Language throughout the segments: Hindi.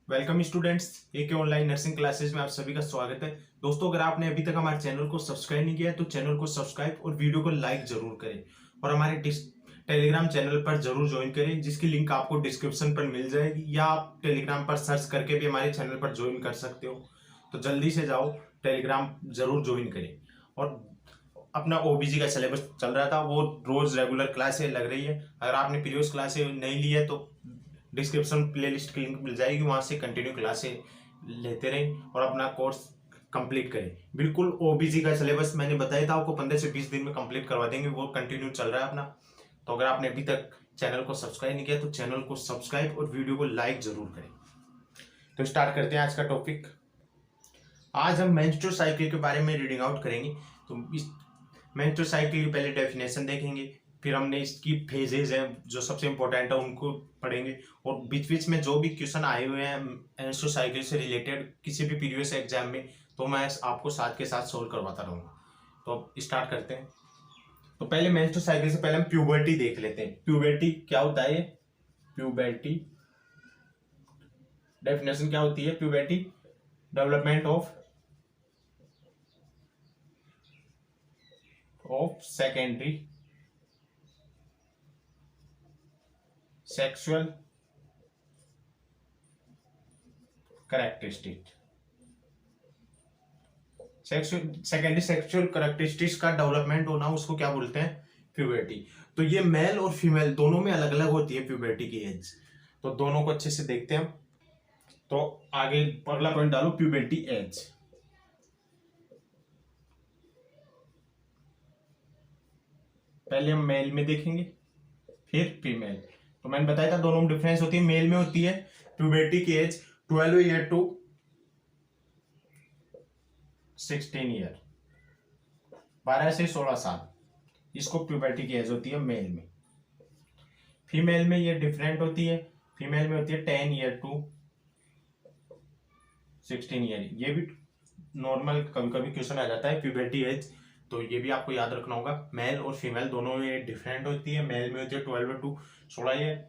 वेलकम स्टूडेंट्स, एक ऑनलाइन नर्सिंग क्लासेस में आप सभी का स्वागत है। दोस्तों, अगर आपने अभी तक हमारे चैनल को सब्सक्राइब नहीं किया है तो चैनल को सब्सक्राइब और वीडियो को लाइक जरूर करें और हमारे टेलीग्राम चैनल पर जरूर ज्वाइन करें, जिसकी लिंक आपको डिस्क्रिप्शन पर मिल जाएगी, या आप टेलीग्राम पर सर्च करके भी हमारे चैनल पर ज्वाइन कर सकते हो। तो जल्दी से जाओ, टेलीग्राम जरूर ज्वाइन करें। और अपना ओबीजी का सिलेबस चल रहा था, वो रोज रेगुलर क्लासें लग रही है। अगर आपने प्रीवियस क्लासें नहीं ली है तो डिस्क्रिप्शन प्लेलिस्ट की लिंक मिल जाएगी, वहां से कंटिन्यू क्लासें लेते रहें और अपना कोर्स कंप्लीट करें। बिल्कुल ओबीजी का सिलेबस मैंने बताया था आपको, 15 से 20 दिन में कंप्लीट करवा देंगे, वो कंटिन्यू चल रहा है अपना। तो अगर आपने अभी तक चैनल को सब्सक्राइब नहीं किया तो चैनल को सब्सक्राइब और वीडियो को लाइक जरूर करें। तो स्टार्ट करते हैं आज का टॉपिक। आज हम मेंस्ट्रुअल साइकिल के बारे में रीडिंग आउट करेंगे। तो इस मेंस्ट्रुअल साइकिल की पहले डेफिनेशन देखेंगे, फिर हमने इसकी फेजेज हैं जो सबसे इंपॉर्टेंट है उनको पढ़ेंगे, और बीच बीच में जो भी क्वेश्चन आए हुए हैं मेंस्ट्रुअल साइकिल से रिलेटेड किसी भी प्रीवियस एग्जाम में, तो मैं आपको साथ के साथ सोल्व करवाता रहूँगा। तो अब स्टार्ट करते हैं। तो पहले मेंस्ट्रुअल साइकिल से पहले हम प्यूबर्टी देख लेते हैं। प्यूबर्टी क्या होता है? प्यूबर्टी डेफिनेशन क्या होती है? Puberty development of secondary sexual characteristic. Secondary sexual characteristics का डेवलपमेंट होना, उसको क्या बोलते हैं? प्यूबर्टी। तो ये मेल और फीमेल दोनों में अलग अलग होती है प्यूबर्टी की एज। तो दोनों को अच्छे से देखते हैं। तो आगे अगला पॉइंट डालो, प्यूबर्टी एज। पहले हम मेल में देखेंगे, फिर फीमेल। तो मैंने बताया था दोनों में डिफरेंस होती है। मेल में होती है प्यूबर्टी की एज 12 ईयर टू 16 ईयर, 12 से 16 साल, इसको प्यूबर्टी की एज होती है मेल में। फीमेल में ये डिफरेंट होती है। फीमेल में होती है 10 ईयर टू 16 ईयर। ये भी नॉर्मल कभी कभी क्वेश्चन आ जाता है प्यूबर्टी एज, तो ये भी आपको याद रखना होगा। मेल और फीमेल दोनों में डिफरेंट होती है। मेल में होती है 12 टू 16 ईयर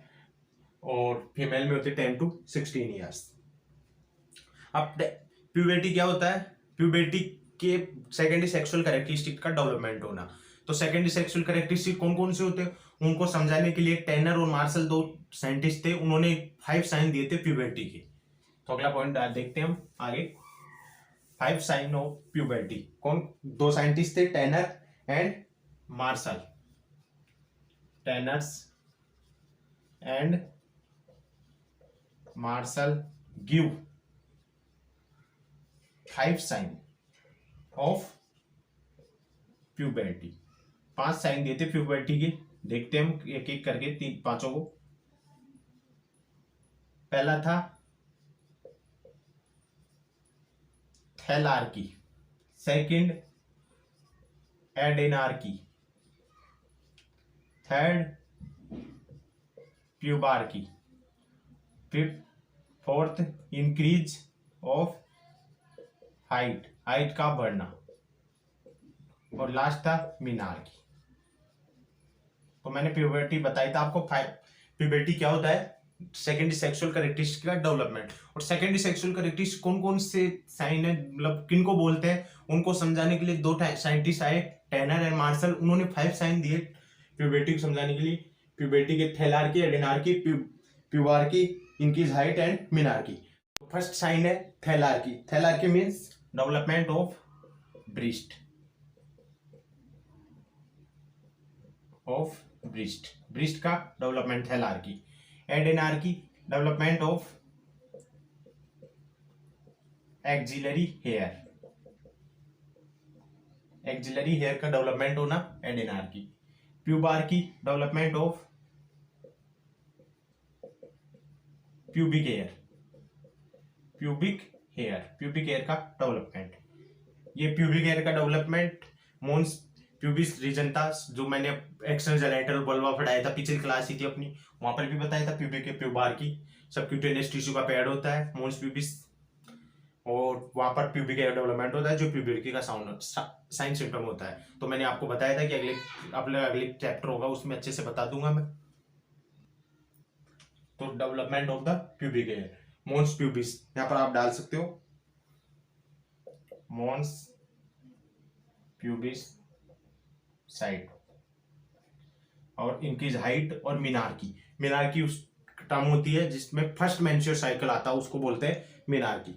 और फीमेल में होती है 10 टू 16 ईयर्स। अब प्यूबर्टी क्या होता है? प्यूबर्टी के सेकेंडरी सेक्सुअल कैरेक्टरिस्टिक का डेवलपमेंट होना। तो सेकेंडरी सेक्सुअल कैरेक्टरिस्टिक कौन कौन से होते हैं, उनको समझाने के लिए टेनर और मार्शल दो साइंटिस्ट थे, उन्होंने 5 साइन दिए थे प्यूबर्टी के। तो अगला पॉइंट देखते हैं हम आगे। 5 साइन ऑफ प्यूबर्टी। कौन दो साइंटिस्ट थे? Tanner and Marshall. Tanners and Marshall give 5 sign of puberty. 5 sign दिए थे प्यूबर्टी के। देखते हैं हम एक एक करके पांचों को। पहला था thelarche, second adrenarche, third pubarche, fifth fourth increase of height, height का बढ़ना, और लास्ट था मीनार्की। तो मैंने प्यूबर्टी बताई था आपको। प्यूबर्टी क्या होता है? सेकेंडरी सेक्सुअल कैरेक्टरिस्टिक का डेवलपमेंट। और सेकेंडरी सेक्सुअल कैरेक्टरिस्टिक कौन कौन से साइन है, मतलब किन को बोलते हैं, उनको समझाने के लिए दो साइंटिस्ट आए, टेनर एंड मार्शल। उन्होंने 5 साइन दिए प्यूबर्टी को समझाने के लिए। प्यूबर्टी के thelarche, adrenarche, pubarche, increase height and menarche. First sign है thelarche. Thelarche means development of breast, breast का development thelarche. Adrenarche development of axillary hair, axillary hair का डेवलपमेंट होना adrenarche. Pubarche development of pubic hair, pubic hair का डेवलपमेंट। ये प्यूबिक हेयर का डेवलपमेंट मोन्स प्यूबिस रीजन था, जो मैंने एक्सटर्नल जेनिटल वल्वा पढ़ाया था, पिछली क्लास ही थी अपनी, वहां पर भी बताया था। प्यूबिक प्यूबार्की सबक्यूटेनियस टिश्यू का पैड होता है मोन्स प्यूबिस, और वहां पर प्यूबिक हेयर डेवलपमेंट होता है जो प्यूबर्टी का साइन सिम्टम होता है। तो मैंने आपको बताया था कि अगले चैप्टर होगा उसमें अच्छे से बता दूंगा मैं। तो development of the pubic hair. Mons pubis, यहाँ पर आप डाल सकते हो मोन्स प्यूबिस साइट। और इंक्रीज हाइट और मीनार्की उस टर्म होती है जिसमें फर्स्ट मेंस्ट्रुअल साइकिल आता है, उसको बोलते हैं menarche.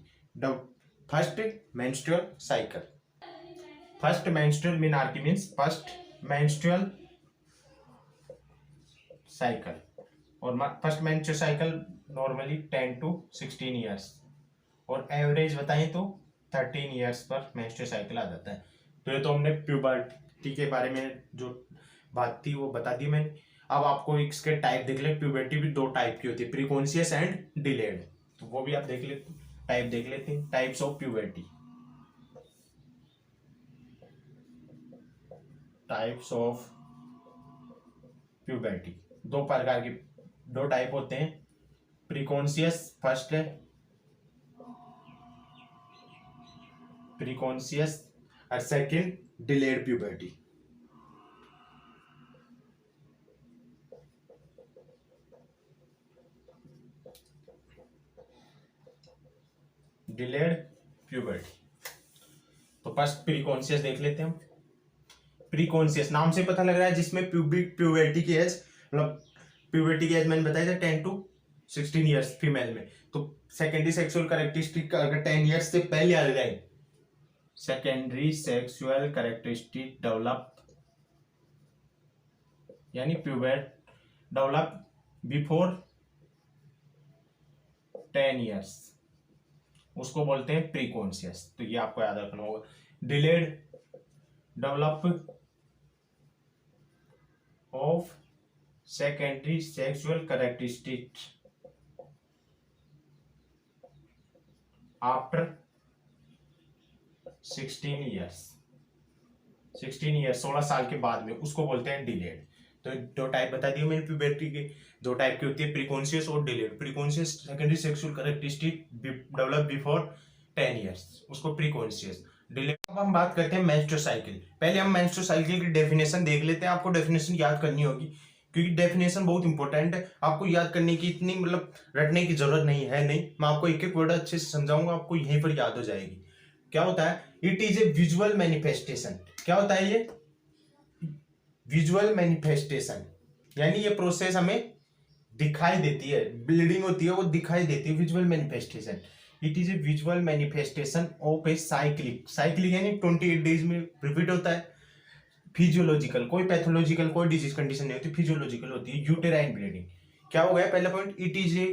First menstrual cycle, first menstrual menarche means first menstrual cycle. और first menstrual cycle normally 10 to 16 years, और एवरेज बताएं तो 13 ईयर्स पर मेंस्ट्रुअल साइकिल आ जाता है। तो ये तो हमने प्यूबर्टी के बारे में जो बात थी वो बता दी मैंने। अब आपको इसके टाइप देख ले, प्यूबर्टी भी 2 टाइप की होती है, प्रीकॉन्शियस एंड डिलेड, तो वो भी आप देख ले, टाइप देख लेते हैं, types of puberty. Types of puberty 2 प्रकार की, 2 टाइप होते हैं, प्रीकॉन्शियस फर्स्ट है, प्रीकॉन्शियस और second delayed puberty. Delayed puberty. तो फर्स्ट प्रीकॉन्शियस देख लेते हैं हम। प्रीकॉन्शियस नाम से पता लग रहा है जिसमें प्यूबर्टी की एज, मतलब प्यूबर्टी की एज मैंने बताया था 10 to 16 ईयर्स फीमेल में। तो सेकेंडरी सेक्सुअल कैरेक्टरिस्टिक अगर 10 ईयर्स से पहले आ जाए, सेकेंडरी सेक्सुअल कैरेक्टरिस्टिक डेवलप, यानी प्यूबर्ट डेवलप बिफोर 10 ईयर्स, उसको बोलते हैं प्रीकॉन्शियस। तो ये आपको याद रखना होगा। Delayed develop of secondary sexual characteristic after 16 years, 16 साल के बाद में, उसको बोलते हैं डिलेड। तो 2 टाइप बता दिए मैंने प्यूबर्टी के, 2 टाइप की होती है, प्रीकॉन्शियस और delayed. Precocious secondary sexual characteristic develop before 10 years, उसको प्रीकॉन्शियस। डिलेड। अब हम बात करते हैं मेंस्ट्रुअल साइकिल। पहले हम मेंस्ट्रुअल साइकिल की डेफिनेशन देख लेते हैं, आपको डेफिनेशन याद करनी होगी क्योंकि डेफिनेशन बहुत इंपॉर्टेंट है। आपको याद करने की इतनी मतलब रटने की जरूरत नहीं, मैं आपको एक एक वर्ड अच्छे से समझाऊंगा, आपको यहीं पर याद हो जाएगी। क्या होता है? It is a visual manifestation. क्या होता है ये? विजुअल मैनिफेस्टेशन, यानी ये प्रोसेस हमें दिखाई देती है, ब्लीडिंग होती है वो दिखाई देती है, visual manifestation. It is a visual manifestation of a cyclic यानी 28 डेज में रिपीट होता है। फिजियोलॉजिकल, कोई पैथोलॉजिकल कोई डिजीज कंडीशन नहीं होती, फिजियोलॉजिकल होती है, यूटेराइन ब्लीडिंग। क्या हो गया पहला point? It is a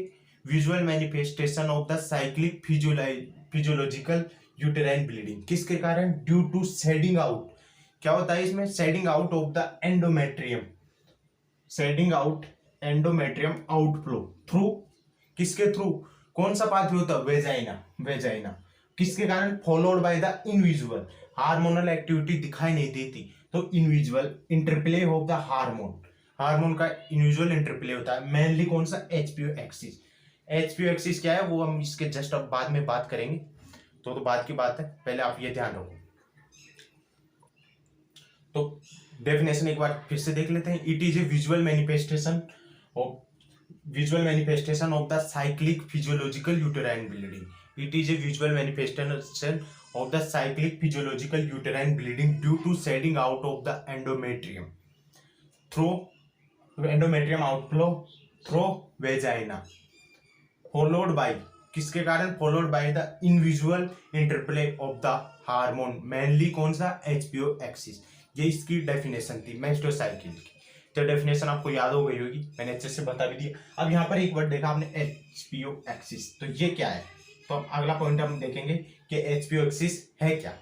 visual manifestation of the cyclic physiological uterine bleeding. किसके कारण? Due to shedding out. क्या होता है इसमें? Shedding out of the endometrium, shedding out endometrium outflow through, किसके थ्रू? कौन सा पाथवे होता है? वेजाइना। किसके कारण? Followed by the invisible, hormonal activity दिखाई नहीं देती, तो invisible interplay of the hormone का इनविजुअल इंटरप्ले होता है। मेनली कौन सा? एचपीओ एक्सिस क्या है वो हम इसके जस्ट अब बाद में बात करेंगे, तो बाद की बात है, पहले आप ये ध्यान रखो। तो डेफिनेशन एक बार फिर से देख लेते हैं। It is a visual manifestation of the cyclic physiological uterine bleeding. It is a visual manifestation of the cyclic physiological uterine bleeding due to shedding out of the endometrium through endometrium outflow through vagina, followed by, किसके कारण? Followed by the invisible interplay of the hormone, mainly कौन सा? HPO axis. ये इसकी डेफिनेशन थी मेंस्ट्रुअल साइकिल की। तो डेफिनेशन आपको याद हो गई होगी, मैंने अच्छे से बता भी दिया। अब यहाँ पर एक वर्ड देखा आपने, एचपीओ एक्सिस, तो ये क्या है? तो अगला पॉइंट हम देखेंगे कि एचपीओ एक्सिस है क्या।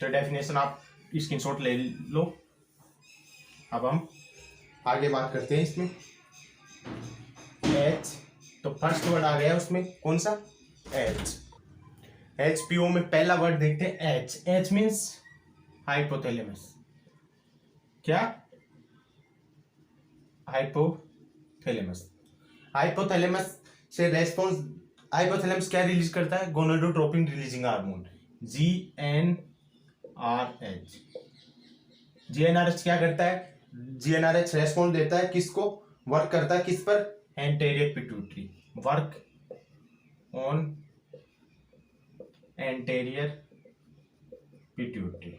तो डेफिनेशन आप स्क्रीनशॉट ले लो। अब हम आगे बात करते हैं इसमें। एच, तो फर्स्ट वर्ड आ गया उसमें, कौन सा? एच। एचपीओ में पहला वर्ड देखते हैं एच। H means hypothalamus. क्या? हाइपोथैलेमस से रेस्पॉन्स, हाइपोथैलेमस क्या रिलीज करता है? Gonadotropin releasing hormone, GnRH। GnRH क्या करता है? GnRH रेस्पॉन्स देता है किसको? वर्क करता है किस पर? Anterior pituitary, work on anterior pituitary.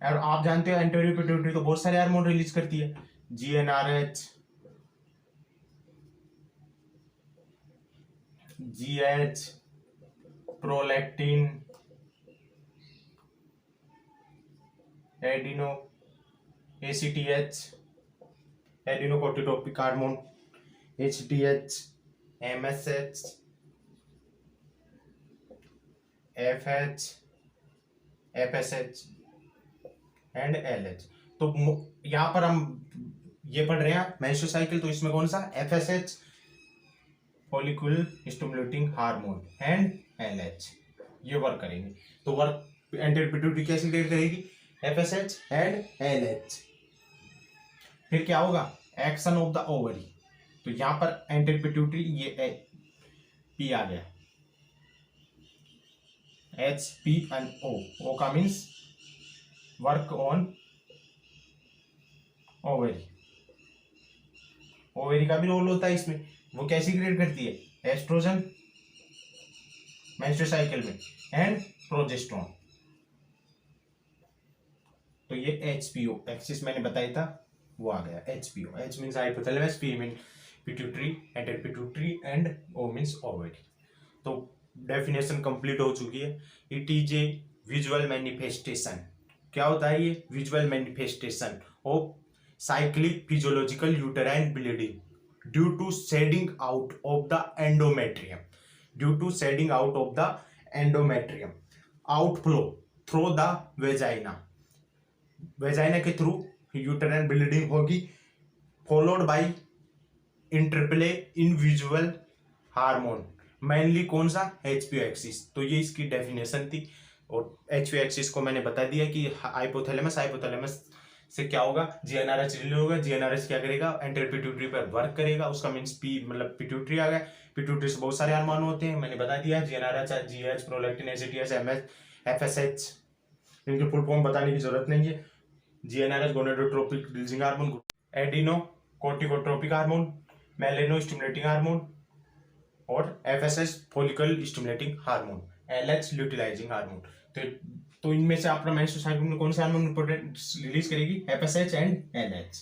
और आप जानते हो एंटेरियर पिट्यूटरी तो बहुत सारे हार्मोन रिलीज करती है, GnRH, GH, prolactin, adeno, ACTH, adrenocorticotropic hormone, HTH, MSH, FH, FSH and LH। तो यहां पर हम ये पढ़ रहे हैं मेंस्ट्रुअल साइकिल, तो इसमें कौन सा FSH follicular stimulating hormone and LH ये वर्क करेंगे। तो वर्क एंटेरियर पिट्यूटरी कैसे क्रिएट करेगी, FSH एंड LH। फिर क्या होगा, एक्शन ऑफ द ओवरी। तो यहां पर एंटेरियर पिट्यूटरी ये P आ गया, HPNO, O का means work on ovary. Ovary का भी रोल होता है इसमें, वो कैसे क्रिएट करती है, एस्ट्रोजन मेंस्ट्रुअल साइकिल में एंड प्रोजेस्टेरोन। तो ये HPO एक्सिस मैंने बताया था, वो आ गया HPO। H means hypothalamus, P mean pituitary, anterior pituitary and O means ovary. तो डेफिनेशन कंप्लीट हो चुकी है। It is a visual manifestation. क्या होता है ये, visual manifestation of cyclic physiological uterine bleeding due to shedding out of the endometrium, due to shedding out of the endometrium, outflow through the vagina, vagina के थ्रू यूटेराइन ब्लीडिंग होगी, followed by interplay in visual hormone, mainly कौन सा, HPO एक्सिस। तो ये इसकी डेफिनेशन थी। और HPO एक्सिस को मैंने बता दिया कि हाइपोथैलेमस, हाइपोथैलेमस से क्या होगा, GnRH रिलीज होगा, GnRH क्या करेगा, एंटेरियर पिट्यूटरी पर वर्क करेगा, उसका मीन्स P मतलब पिट्यूटरी आ गया। पिट्यूटरी से बहुत सारे हार्मोन होते हैं, मैंने बता दिया, GnRH, GH, prolactin, ACTH, FSH, इनके फुल फॉर्म बताने की जरूरत नहीं है। GnRH gonadotropic releasing hormone, adrenocorticotropic hormone, melano stimulating hormone, और FSH follicle stimulating hormone, LH luteinizing hormone. तो इनमें से आपका मेंस्ट्रुअल साइकिल में कौन से हार्मोन इंपॉर्टेंट रिलीज करेगी, FSH एंड LH।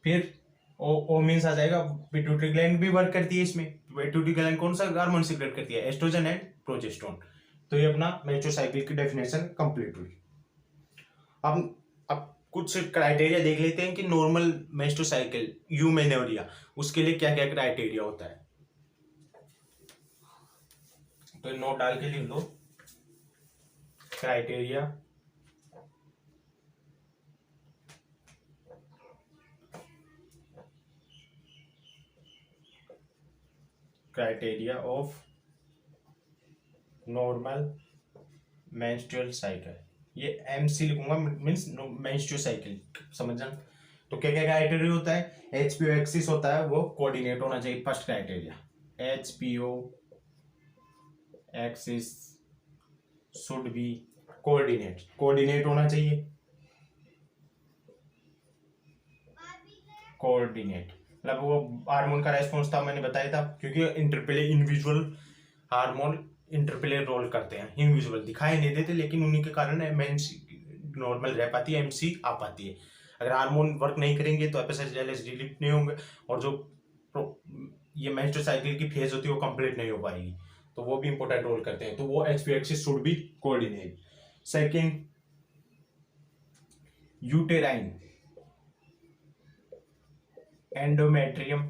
फिर O मीन्स आ जाएगा, पिट्यूटरी ग्लैंड भी वर्क करती है इसमें। पिट्यूटरी ग्लैंड कौन सा हार्मोन सीक्रेट करती है, एस्ट्रोजन एंड प्रोजेस्टेरोन। तो ये अपना मेंस्ट्रुअल साइकिल की डेफिनेशन कंप्लीट हुई। अब कुछ क्राइटेरिया देख लेते हैं कि नॉर्मल मेंस्ट्रुअल साइकिल यूमेनोरिया, उसके लिए क्या क्या क्राइटेरिया होता है। तो नोट डाल के लिख लो, criteria criteria of normal menstrual cycle. ये MC लिखूंगा, मीन्स मेंस्ट्रुअल साइकिल, समझना। तो क्या क्या क्राइटेरिया होता है, HPO एक्सिस होता है, वो कोऑर्डिनेट होना चाहिए, first criteria. HPO axis should be coordinate होना चाहिए, कोऑर्डिनेट मतलब वो हार्मोन का रेस्पॉन्स था, मैंने बताया था, क्योंकि इंटरप्ले इनविजुअल हार्मोन इंटरप्ले रोल करते हैं, इनविजुअल दिखाई नहीं देते, लेकिन उन्हीं के कारण नॉर्मल रह पाती है, MC आ पाती है। अगर हार्मोन वर्क नहीं करेंगे तो FSH LH डिलीट नहीं होंगे, और जो ये मेंस्ट्रुअल साइकिल की फेज होती है वो कंप्लीट नहीं हो पाएगी, तो वो भी इंपॉर्टेंट रोल करते हैं। तो वो HPO axis should be coordinate. Second, uterine endometrium,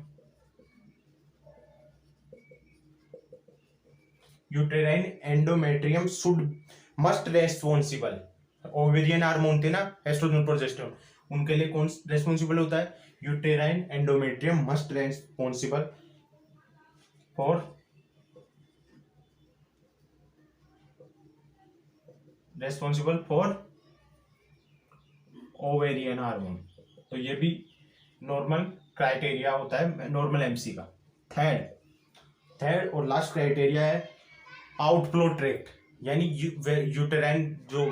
uterine endometrium should must responsible, ovarian hormone थे ना, एस्ट्रोजन प्रोजेस्टेरोन, उनके लिए कौन रेस्पॉन्सिबल होता है, uterine endometrium must responsible for ovarian hormone. तो ये भी नॉर्मल क्राइटेरिया होता है नॉर्मल MC का। थर्ड और लास्ट क्राइटेरिया है आउटफ्लो ट्रैक्ट, यानी यूटेराइन जो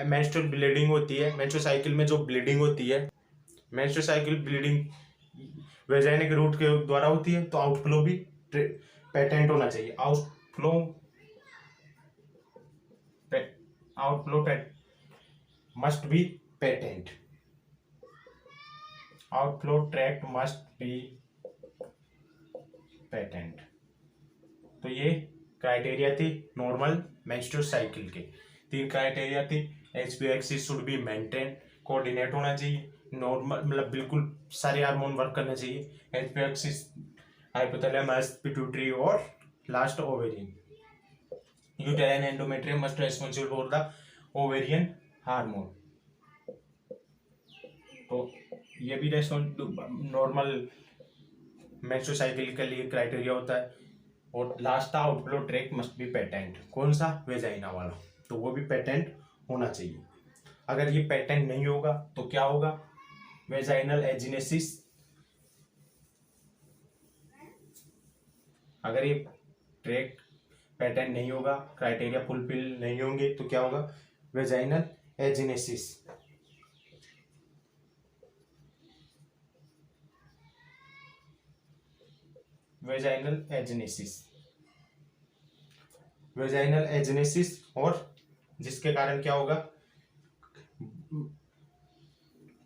मेंस्ट्रुअल ब्लीडिंग होती है, मेंस्ट्रुअल साइकिल में जो ब्लीडिंग होती है, मेंस्ट्रुअल साइकिल ब्लीडिंग वेजाइना के रूट के द्वारा होती है, तो आउटफ्लो भी पेटेंट होना चाहिए। Outflow must be patent. Outflow tract must be patent. तो ये क्राइटेरिया थी नॉर्मल मेंस्ट्रुअल साइकिल के। 3 क्राइटेरिया थी। HP axis should be maintain, coordinate होना चाहिए, नॉर्मल मतलब बिल्कुल सारे हार्मोन वर्क करना चाहिए। एचपी एक्सिस हाइपोथैलेमस, पिट्यूटरी और last ovarian. Uterine endometrium must responsible for the ovarian hormone. तो ये भी नॉर्मल मेंस्ट्रुअल साइकिल के लिए क्राइटेरिया होता है। और लास्ट था outflow tract must be patent. कौन सा? वेजाइना वाला। तो वो भी पेटेंट होना चाहिए। अगर ये पेटेंट नहीं होगा तो क्या होगा? वेजाइनल एजिनेसिस। अगर ये ट्रैक्ट पेटेंट नहीं होगा, क्राइटेरिया फुलफिल नहीं होंगे तो क्या होगा? वेजाइनल एजिनेसिस। वेजाइनल एजिनेसिस। वेजाइनल एजिनेसिस और जिसके कारण क्या होगा?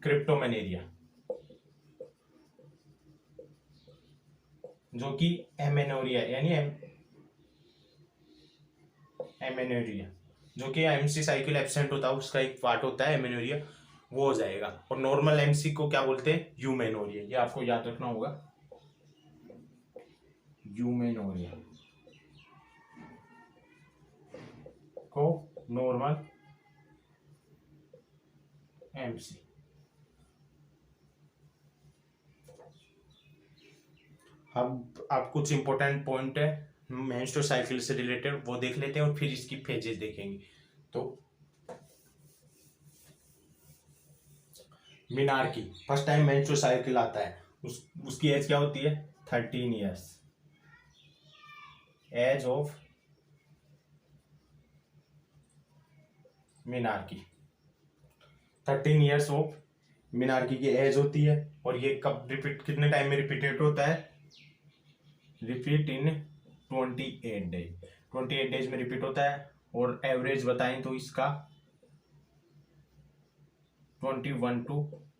क्रिप्टोमेनेरिया, जो कि एमेनोरिया यानी एमेनोरिया जो कि एमसी साइकिल एब्सेंट होता है उसका एक पार्ट होता है एमेनोरिया, वो हो जाएगा। और नॉर्मल एमसी को क्या बोलते हैं? यूमेनोरिया। ये आपको याद रखना होगा, यूमेनोरिया को नॉर्मल एमसी। अब आप कुछ इंपॉर्टेंट पॉइंट है मेंस्ट्रुअल साइकिल से रिलेटेड वो देख लेते हैं और फिर इसकी फेजेस देखेंगे। तो menarche, first time menstrual cycle आता है उसकी एज क्या होती है? 13 years. Age of menarche, 13 years of menarche की एज होती है। और ये कब रिपीट, कितने टाइम में रिपीटेड होता है? Repeat in 28 days. 28 डेज में रिपीट होता है। और एवरेज बताएं तो इसका 21 to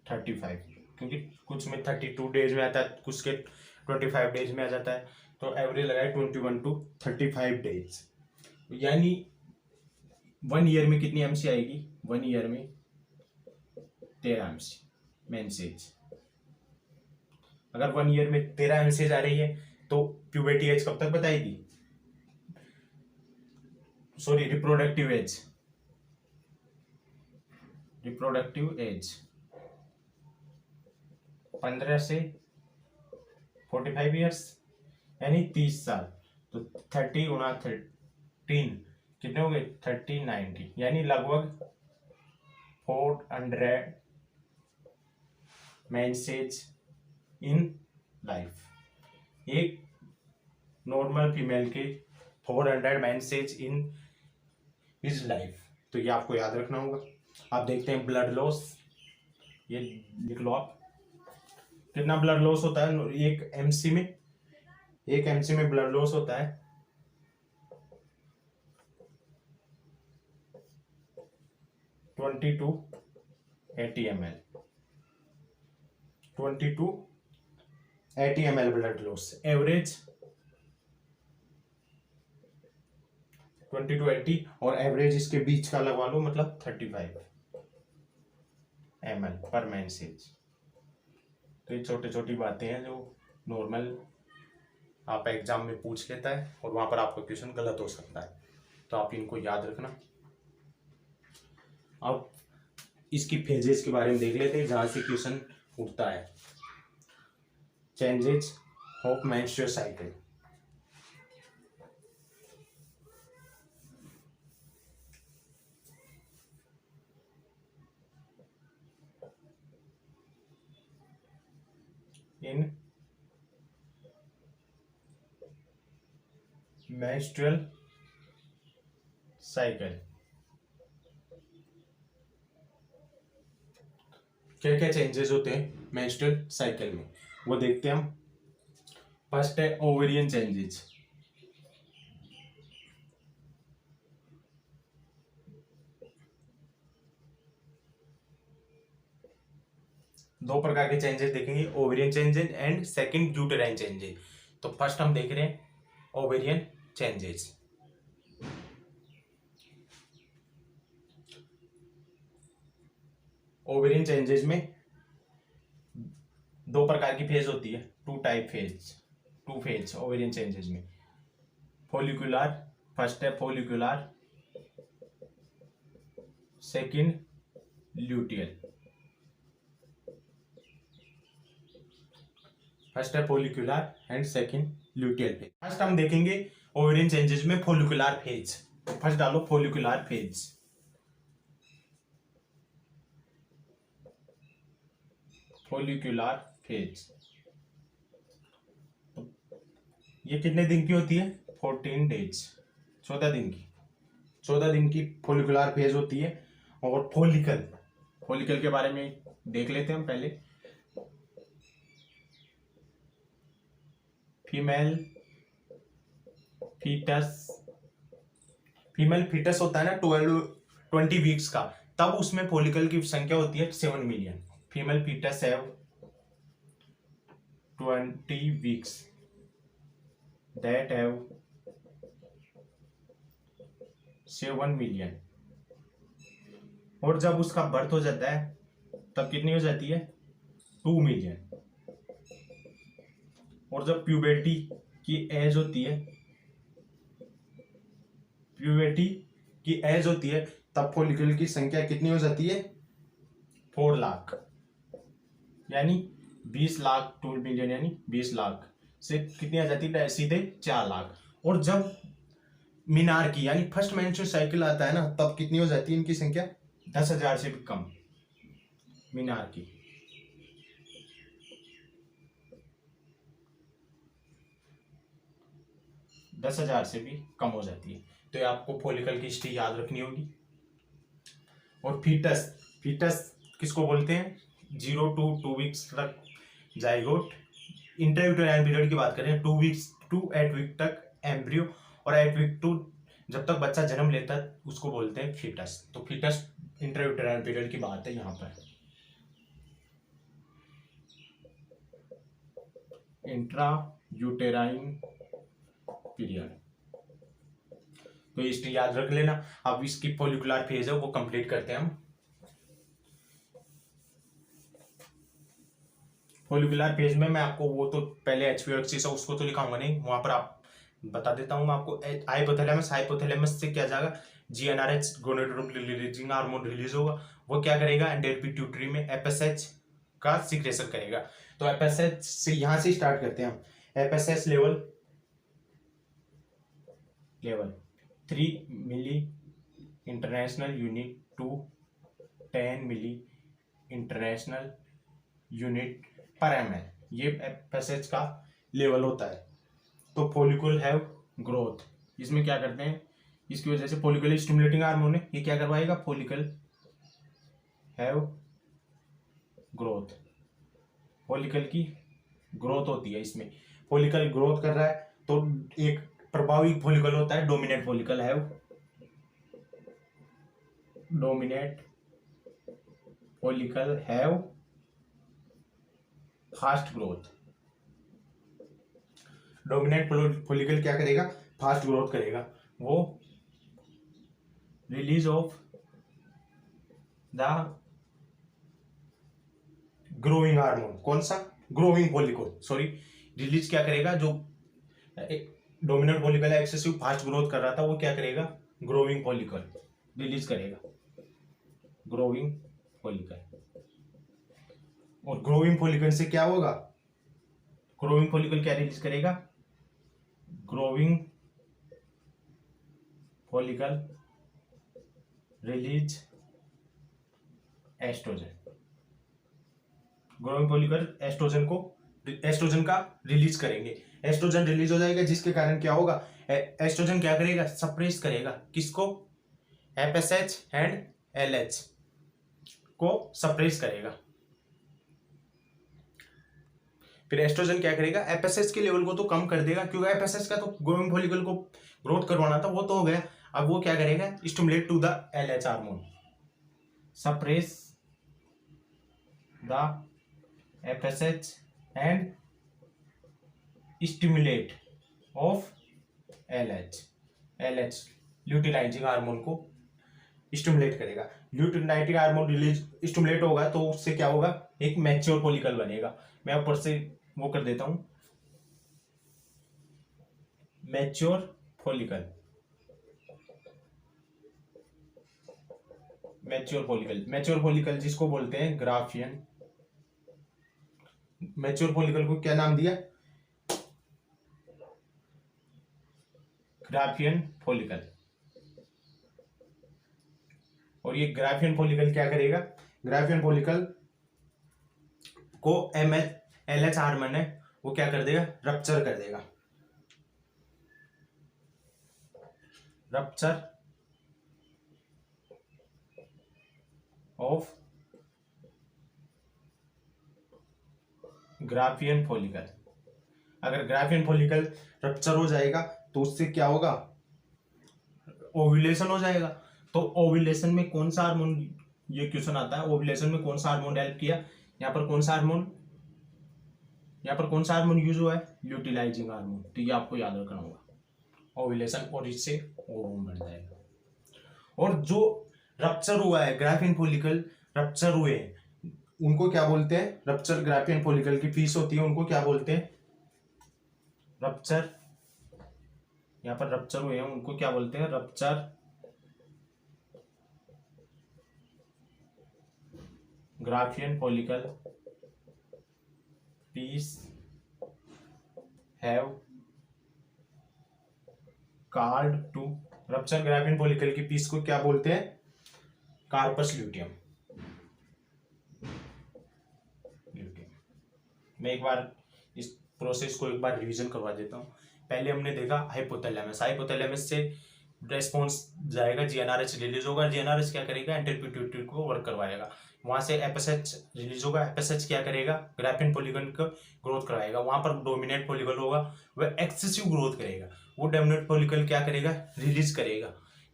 35, क्योंकि कुछ में 32 डेज में आता है, कुछ के 25 डेज में आ जाता है। तो एवरेज लगाए 21 to 35 डेज। यानी 1 ईयर में कितनी एमसी आएगी? 1 ईयर में 13 एमसी मेंसेज। अगर 1 ईयर में 13 एमसेज आ रही है तो प्यूबर्टी एज कब तक बताएगी? Sorry, reproductive age. Reproductive age 15 से 45 ईयर्स यानी 30 साल। तो 30 गुणा 13 कितने हो गए? 30 90 यानी लगभग 400 मेंसेज इन लाइफ। एक नॉर्मल फीमेल के 400 मेंसेज इन हिज लाइफ। तो ये आपको याद रखना होगा। आप देखते हैं ब्लड लॉस, ये लिख लो आप। कितना ब्लड लॉस होता है एक एमसी में? एक एमसी में ब्लड लॉस होता है 20 to 80 ml। 20 to 80 ml blood loss average 20 to 80, और एवरेज इसके बीच का लगवा लो, मतलब 35 ml पर मेंसेज। तो ये छोटी छोटी बातें हैं जो नॉर्मल आप एग्जाम में पूछ लेता है और वहां पर आपका क्वेश्चन गलत हो सकता है, तो आप इनको याद रखना। अब इसकी फेजेस के बारे में देख लेते हैं जहां से क्वेश्चन उठता है। Changes of menstrual cycle. In menstrual cycle क्या क्या चेंजेस होते हैं मेंस्ट्रुअल साइकिल में, वो देखते हैं हम। फर्स्ट है ओवेरियन चेंजेस। दो प्रकार के चेंजेस देखेंगे, ovarian changes and second uterine changes. तो फर्स्ट हम देख रहे हैं ओवेरियन चेंजेस। ओवेरियन चेंजेस में दो प्रकार की फेज होती है, टू फेज ओवेरियन चेंजेस में। फॉलिकुलर, फर्स्ट है फॉलिकुलर, सेकंड ल्यूटियल। फर्स्ट है follicular and second luteal phase. First हम देखेंगे ओवेरियन चेंजेस में फॉलिकुलर फेज। फर्स्ट डालो फॉलिकुलर फेज। फॉलिकुलर फेज ये कितने दिन की होती है? 14 डेज, 14 दिन की। 14 दिन की फॉलिकुलर फेज होती है। और फॉलिकल के बारे में देख लेते हैं हम पहले। फीमेल फीटस होता है ना 20 वीक्स का, तब उसमें फॉलिकल की संख्या होती है 7 million. Female foetus have 20 weeks that have 7 million. और जब उसका बर्थ हो जाता है तब कितनी हो जाती है? 2 मिलियन। और जब प्यूबर्टी की एज होती है तब फॉलिकल की संख्या कितनी हो जाती है? 4 लाख, यानी 20 लाख। 2 मिलियन यानी 20 लाख से कितनी आ जाती है? सीधे 4 लाख। और जब मीनार की यानी फर्स्ट मेंस्ट्रुअल साइकिल आता है ना, तब कितनी हो जाती है इनकी संख्या? 10,000 से भी कम। मीनार की 10,000 से भी कम हो जाती है। तो ये आपको फॉलिकल की हिस्ट्री याद रखनी होगी। और फीटस किसको बोलते हैं? 0 to 2 वीक्स तक जाइगोट। इंट्रायूटेराइन पीरियड की बात करें 2 वीक्स टू 8 वीक तक एम्ब्रियो, और 8 वीक टू जब तक बच्चा जन्म लेता है उसको बोलते हैं फीटस। तो फीटस इंट्रायूटेराइन पीरियड की बात है यहाँ पर। इंट्रा यूटेराइन पीरियड तो हिस्ट्री याद रख लेना। अब इसकी फॉलिकुलर फेज है वो कंप्लीट करते हैं हम। फॉलिकुलर फेज में मैं आपको वो तो पहले एचपीओ एक्सिस है उसको तो लिखाऊंगा नहीं, वहां पर आप बता देता हूं मैं आपको। हाइपोथैलेमस से क्या जाएगा? GnRH gonadotropin releasing hormone release होगा। वो क्या करेगा? एंटेरियर पिट्यूटरी में एफएसएच का सिक्रेशन करेगा। तो एफएसएच से यहां से स्टार्ट करते हैं हम। FSH level 3 milli international unit to 10 milli international unit per ml, ये एफएसएच का लेवल होता है। तो फॉलिकल हैव ग्रोथ, इसमें क्या करते हैं? इसकी वजह से फॉलिकल स्टिमुलेटिंग हार्मोन है, ये क्या करवाएगा? Follicle have growth. फॉलिकल की ग्रोथ होती है इसमें। फॉलिकल ग्रोथ कर रहा है तो एक प्रभावी फॉलिकल होता है dominate follicle have fast growth. Dominant follicle क्या करेगा? फास्ट ग्रोथ करेगा। वो release of the growing hormone, कौन सा? ग्रोइंग फॉलिकल, सॉरी, रिलीज क्या करेगा? जो डोमिनेंट फॉलिकल है एक्सेसिव फास्ट ग्रोथ कर रहा था, वो क्या करेगा? ग्रोइंग फॉलिकल रिलीज करेगा। Growing follicle. और ग्रोइंग फॉलिकल से क्या होगा? ग्रोइंग फॉलिकल क्या रिलीज करेगा? Growing follicle release oestrogen. Growing follicle oestrogen का रिलीज करेंगे। एस्ट्रोजन रिलीज हो जाएगा जिसके कारण क्या होगा? एस्ट्रोजन क्या करेगा? सप्रेस करेगा। किसको? एफएसएच एंड एलएच को सप्रेस करेगा। फिर एस्ट्रोजन क्या करेगा, एफएसएच के लेवल को तो कम कर देगा, क्योंकि एफएसएच का तो ग्रोइंग फॉलिकल को ग्रोथ करवाना था, वो तो हो गया। अब वो क्या करेगा, stimulate to the LH hormone, suppress the FSH and stimulate of LH luteinising hormone को स्टिमुलेट करेगा। ल्यूटिनाइजिंग हार्मोन रिलीज स्टिमुलेट होगा तो उससे क्या होगा, एक मैच्योर फॉलिकल बनेगा। मैं ऊपर से वो कर देता हूं, मैच्योर फॉलिकल, मैच्योर फॉलिकल जिसको बोलते हैं ग्राफियन। मैच्योर फॉलिकल को क्या नाम दिया, ग्राफियन फॉलिकल। और ये ग्राफियन फॉलिकल क्या करेगा, ग्राफियन फॉलिकल को एलएच हार्मोन है वो क्या कर देगा, रप्चर कर देगा, रप्चर ऑफ ग्राफियन फॉलिकल। अगर ग्राफियन फॉलिकल रप्चर हो जाएगा तो उससे क्या होगा, ओव्यूलेशन हो जाएगा। तो ओव्यूलेशन में कौन सा हार्मोन, ये क्वेश्चन आता है, ओव्यूलेशन में कौन सा हार्मोन हेल्प किया, यहाँ पर कौन सा हार्मोन यूज हुआ है, ल्यूटिनाइजिंग हार्मोन। तो ये आपको याद रखना होगा, ओव्यूलेशन, और इससे ओवम बन जाएगा। और जो रप्चर हुआ है, ग्राफियन फॉलिकल रप्चर हुए हैं, उनको क्या बोलते हैं, रप्चर ग्राफियन फॉलिकल की पीस होती है, उनको क्या बोलते हैं, रप्चर। यहाँ पर रप्चर हुए हैं उनको क्या बोलते हैं, rupture Graafian follicle piece have card to, rupture Graafian follicle की पीस को क्या बोलते हैं, कार्पस ल्यूटियम। मैं एक बार इस प्रोसेस को एक बार रिवीजन करवा देता हूँ। पहले हमने देखा हाइपोथैलेमस, हाइपोथैलेमस से रेस्पॉन्स जाएगा, जीएनआरएच रिलीज होगा, जीएनआरएच क्या करेगा, एंटेरियर पिट्यूटरी को वर्क करवाएगा, वहां से एफएसएच रिलीज होगा, एफएसएच क्या करेगा, ग्राफियन पॉलीगन को ग्रोथ करवाएगा, वहां पर डोमिनेट पॉलीगन होगा, वह एक्सेसिव ग्रोथ करेगा, वो डोमिनेट पॉलीगन क्या करेगा, रिलीज करेगा,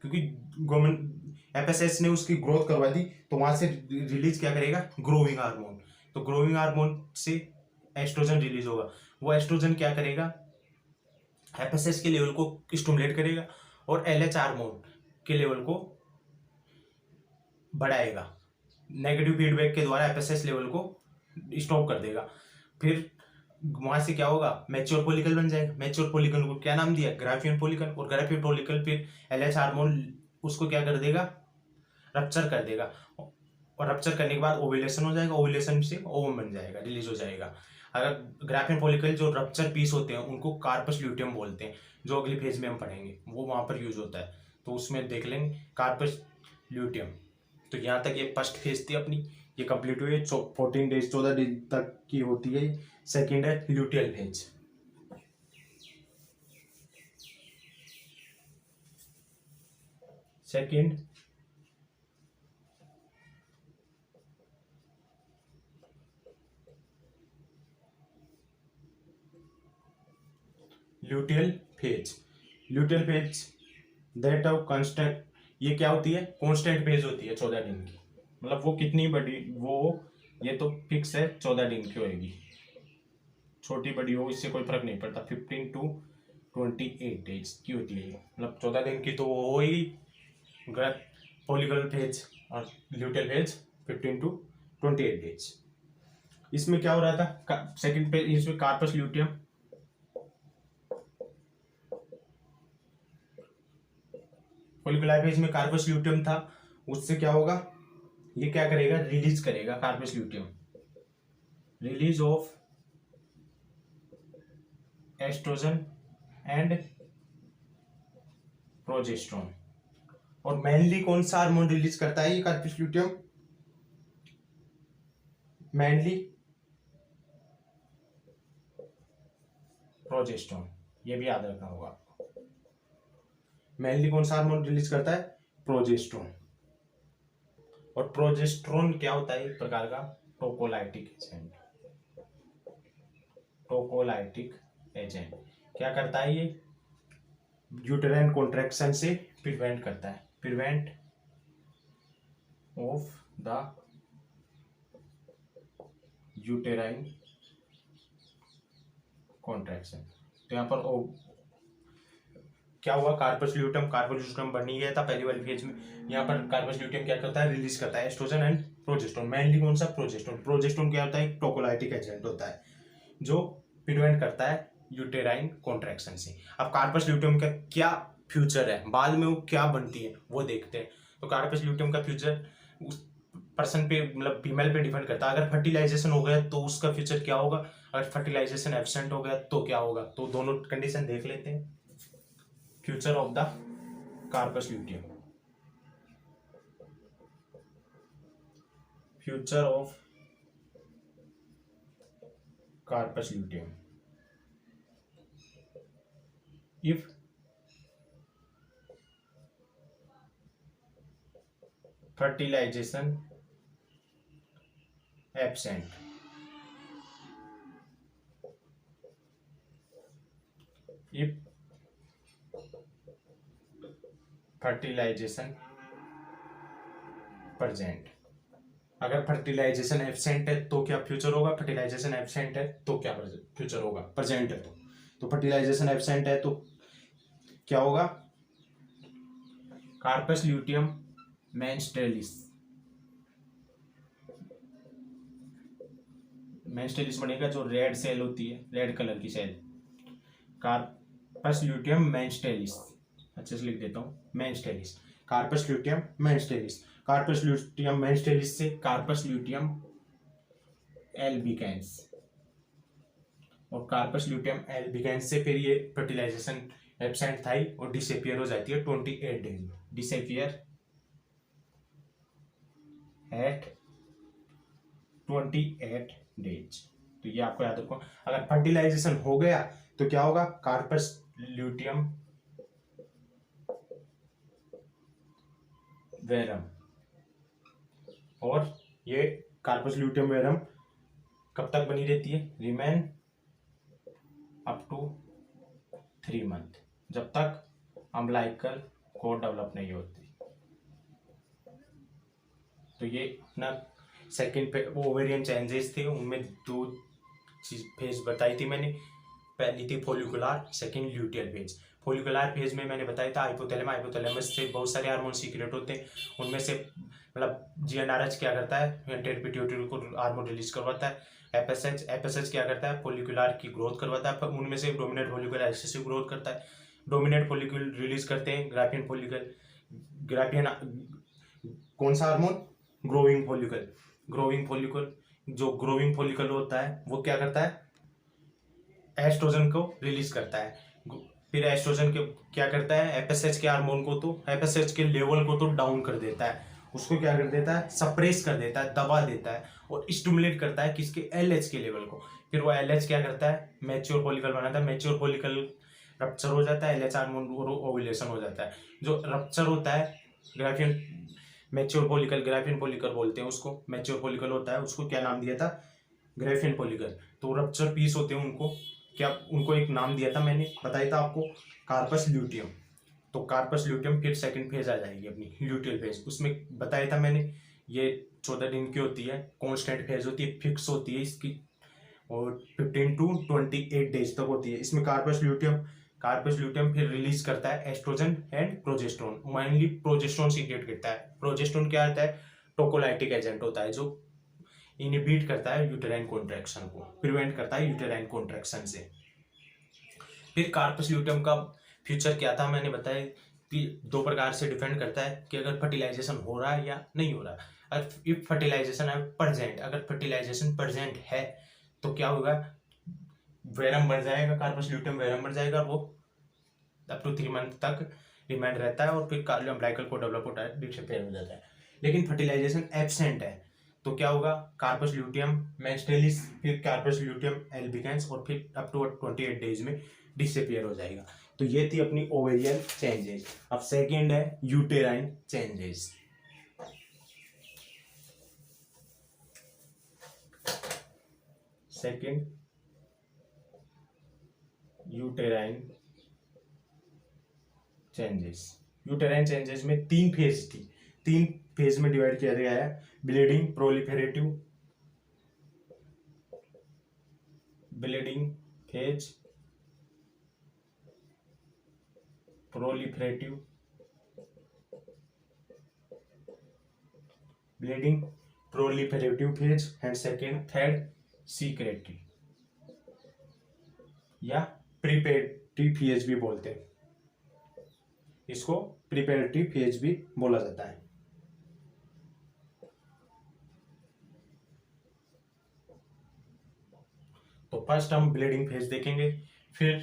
क्योंकि गवर्नमेंट एफएसएच ने उसकी ग्रोथ करवा दी, तो वहां से रिलीज क्या करेगा, ग्रोइंग हार्मोन। तो ग्रोइंग हार्मोन से एस्ट्रोजन रिलीज होगा, वो एस्ट्रोजन क्या करेगा, एफएसएच के लेवल को स्टिमुलेट करेगा और एलएच हार्मोन के लेवल को बढ़ाएगा, नेगेटिव फीडबैक के द्वारा एफएसएच लेवल को स्टॉप कर देगा। फिर वहां से क्या होगा, मैच्योर फॉलिकल बन जाएगा, मैच्योर फॉलिकल को क्या नाम दिया, ग्राफियन फॉलिकल, और ग्राफियन फॉलिकल फिर एलएच हार्मोन उसको क्या कर देगा, रप्चर कर देगा, और रप्चर करने के बाद ओव्यूलेशन हो जाएगा, ओव्यूलेशन से ओवम बन जाएगा, रिलीज हो जाएगा। अगर ग्राफियन फॉलिकल जो रप्चर पीस होते हैं उनको कार्पस ल्यूटियम बोलते हैं, जो अगली फेज में हम पढ़ेंगे वो वहां पर यूज होता है, तो उसमें देख लेंगे कार्पस ल्यूटियम। तो यहाँ तक ये फर्स्ट फेज थी अपनी, ये कंप्लीट हुई है, 14 डेज 14 दिन तक की होती है। सेकेंड है luteal phase. Second luteal phase, luteal phase that of constant, ये क्या होती है, कांस्टेंट फेज होती है 14 दिन की, मतलब वो कितनी बड़ी, वो ये तो फिक्स है 14 दिन की होगी, छोटी बड़ी हो इससे कोई फर्क नहीं पड़ता, 15 to 28 डेज की होती है, मतलब 14 दिन की तो वो हो ही, फॉलिकल फेज और ल्यूटियल फेज 15 to 28 डेज। इसमें क्या हो रहा था, सेकंड फेज इसमें कार्पस ल्यूटियम, फॉलिकुलर फेज में कार्पस ल्यूटियम था, उससे क्या होगा, ये क्या करेगा, रिलीज करेगा corpus luteum, release of oestrogen and progesterone. और मेनली कौन सा हार्मोन रिलीज करता है ये कार्पस ल्यूटियम, मेनली प्रोजेस्टेरोन, ये भी याद रखना होगा आपको। मेनली कौन सा हार्मोन रिलीज करता है, प्रोजेस्टेरोन। और प्रोजेस्टेरोन क्या होता है, एक प्रकार का प्रोकोलाइटिक एजेंट, टोकोलाइटिक एजेंट क्या करता है ये? यूटेराइन कॉन्ट्रैक्शन से प्रिवेंट करता है, prevent of the uterine contraction. तो यहाँ पर क्या हुआ? कार्पस ल्यूटियम, कार्पस ल्यूटियम बनी गया था पहली वाली फेज में। यहाँ पर कार्पस ल्यूटियम क्या करता है? रिलीज करता है एस्ट्रोजन एंड प्रोजेस्टेरोन। मेनली कौन सा? प्रोजेस्टेरोन। प्रोजेस्टेरोन क्या होता है? एक टोकोलाइटिक एजेंट होता है जो प्रिवेंट करता है यूटेराइन कॉन्ट्रैक्शन से। अब कार्पस ल्यूटियम का क्या फ्यूचर है, बाद में वो क्या बनती है वो देखते हैं। तो कार्पस ल्यूटियम का फ्यूचर उस पर्सन पे, मतलब फीमेल पे डिपेंड करता है। अगर फर्टिलाइजेशन हो गया तो उसका फ्यूचर क्या होगा, अगर फर्टिलाइजेशन एब्सेंट हो गया तो क्या होगा। तो दोनों कंडीशन देख लेते हैं। Future of the corpus luteum, future of corpus luteum. If fertilization absent, if fertilization present। अगर फर्टिलाइजेशन एब्सेंट है तो क्या फ्यूचर होगा, फर्टिलाइजेशन एब्सेंट है तो क्या फ्यूचर होगा, प्रेजेंट है तो फर्टिलाइजेशन एब्सेंट है तो क्या होगा? कार्पस ल्यूटियम मेंस्ट्रेलिस, मेंस्ट्रेलिस बनेगा जो रेड सेल होती है, रेड कलर की सेल, कार्पस ल्यूटियम मेंस्ट्रेलिस। अच्छे से लिख देता हूँ, मेंस्ट्रेलिस, कार्पस ल्यूटियम मेंस्ट्रेलिस। कार्पस ल्यूटियम मेंस्ट्रेलिस से कार्पस ल्यूटियम एल्बिकेंस, और कार्पस ल्यूटियम एल्बिकेंस से फिर ये फर्टिलाइजेशन एब्सेंट था ही और डिसअपियर हो जाती है 28 डेज में, डिसअपियर एट 28 डेज। तो ये आपको याद रखो। अगर फर्टिलाइजेशन हो गया तो क्या होगा? कार्पस ल्यूटियम वेरम, और ये कार्पस ल्यूटियम वेरम कब तक बनी रहती है? रिमेन अप टू 3 मंथ, जब तक अम्बिलाइकल कोड डेवलप नहीं होती। तो ये अपना सेकेंड ओवेरियन चेंजेस थे, उनमें 2 चीज फेज बताई थी मैंने। पहली थी follicular, second luteal phase. Follicular phase में मैंने बताया था हाइपोथैलेमस, हाइपोथैलेमस से बहुत सारे हार्मोन सीक्रेट होते हैं, उनमें से मतलब जीएनआरएच क्या करता है? एंटीरियर पिट्यूटरी को हार्मोन रिलीज करवाता है। एफएसएच, एफएसएच क्या करता है? फोलिकुलर की ग्रोथ करवाता है, उनमें से डोमिनेंट फोलिकुलर एक्सेसिव ग्रोथ करता है। डोमिनेंट फोलिकुल रिलीज करते हैं ग्राफियन फोलिकल, ग्राफियन कौन सा hormone? Growing follicle. Growing follicle, जो ग्रोइंग फोलिकल होता है वो क्या करता है? एस्ट्रोजन को रिलीज करता है। फिर एस्ट्रोजन के क्या करता है? एफएसएच के हार्मोन को, तो एफएसएच के लेवल को तो डाउन कर देता है, उसको क्या कर देता है? सप्रेस कर देता है, दबा देता है, और स्टिमुलेट करता है किसके? एलएच के लेवल को। फिर वो एलएच क्या करता है? मैच्योर फॉलिकल बनाता है, मैच्योर फॉलिकल रप्चर हो जाता है, एलएच हार्मोन ओव्यूलेशन हो जाता है। जो रप्चर होता है Graafian, mature follicle, Graafian follicle बोलते हैं उसको, मैच्योर फॉलिकल होता है, उसको क्या नाम दिया था? Graafian follicle. तो रप्चर पीस होते हैं, उनको क्या, उनको एक नाम दिया था मैंने, बताया था आपको, कार्पस ल्यूटियम। तो कार्पस ल्यूटियम फिर सेकंड फेज आ जाएगी अपनी, ल्यूटियल फेज। उसमें बताया था मैंने ये 14 दिन की होती है, कांस्टेंट फेज होती है, फिक्स होती है इसकी, और 15 to 28 डेज तक होती है। इसमें कार्पस ल्यूटियम फिर रिलीज करता है oestrogen and progesterone, mainly progesterone secrete करता है। प्रोजेस्टेरोन क्या होता है? टोकोलाइटिक एजेंट होता है जो इनहिबिट करता है यूटेराइन कॉन्ट्रैक्शन को, प्रिवेंट करता है यूटेराइन कॉन्ट्रैक्शन से। फिर कार्पस ल्यूटियम का फ्यूचर क्या था? मैंने बताया कि 2 प्रकार से डिपेंड करता है कि अगर फर्टिलाइजेशन हो रहा है या नहीं हो रहा। अगर इफ फर्टिलाइजेशन है प्रेजेंट, अगर फर्टिलाइजेशन प्रेजेंट है तो क्या होगा? वेरम बढ़ जाएगा, कार्पस ल्यूटियम वेरम बढ़ जाएगा, वो अप टू 3 मंथ तक रिमाइंड रहता है, और फिर अम्बिलाइकल को डेवलप होता है, डिसअपियर हो जाता है। लेकिन फर्टिलाइजेशन एब्सेंट है तो क्या होगा? कार्पस ल्यूटियम मेंस्ट्रेलिस, फिर कार्पस ल्यूटियम एल्बिकेंस, और फिर अप टू 28 डेज में डिसअपियर हो जाएगा। तो ये थी अपनी ओवेरियन चेंजेस। अब सेकेंड है uterine changes. Second uterine changes. Uterine changes में 3 फेज थी, 3 फेज में डिवाइड किया गया है, bleeding, proliferative, bleeding phase, proliferative, bleeding proliferative phase and second third secretory या प्रिपेरेटरी फेज भी बोलते हैं, इसको प्रिपेरेटरी फेज भी बोला जाता है। तो फर्स्ट हम ब्लीडिंग फेज देखेंगे, फिर